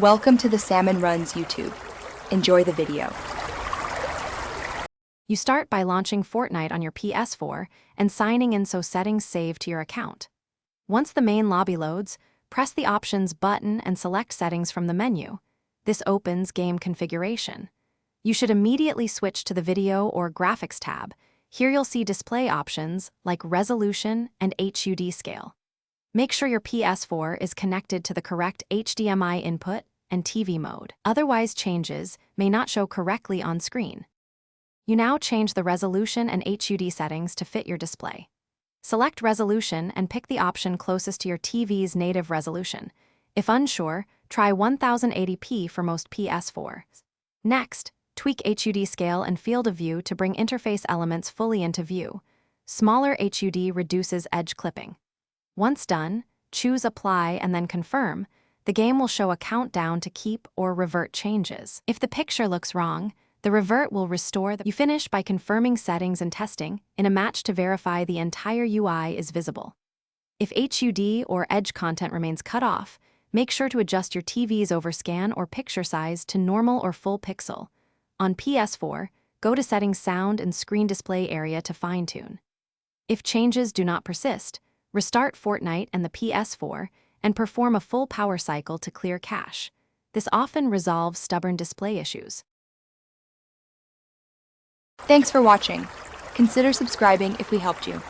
Welcome to the Salmon Runs YouTube. Enjoy the video. You start by launching Fortnite on your PS4 and signing in so settings save to your account. Once the main lobby loads, press the Options button and select Settings from the menu. This opens Game Configuration. You should immediately switch to the Video or Graphics tab. Here you'll see display options like Resolution and HUD scale. Make sure your PS4 is connected to the correct HDMI input and TV mode. Otherwise, changes may not show correctly on screen. You now change the resolution and HUD settings to fit your display. Select Resolution and pick the option closest to your TV's native resolution. If unsure, try 1080p for most PS4s. Next, tweak HUD scale and field of view to bring interface elements fully into view. Smaller HUD reduces edge clipping. Once done, choose Apply and then Confirm. The game will show a countdown to keep or revert changes. If the picture looks wrong, the revert will restore. You finish by confirming settings and testing in a match to verify the entire UI is visible. If HUD or edge content remains cut off, make sure to adjust your TV's overscan or picture size to normal or full pixel. On PS4, go to Settings Sound and Screen Display area to fine-tune. If changes do not persist, restart Fortnite and the PS4 and perform a full power cycle to clear cache. This often resolves stubborn display issues. Thanks for watching. Consider subscribing if we helped you.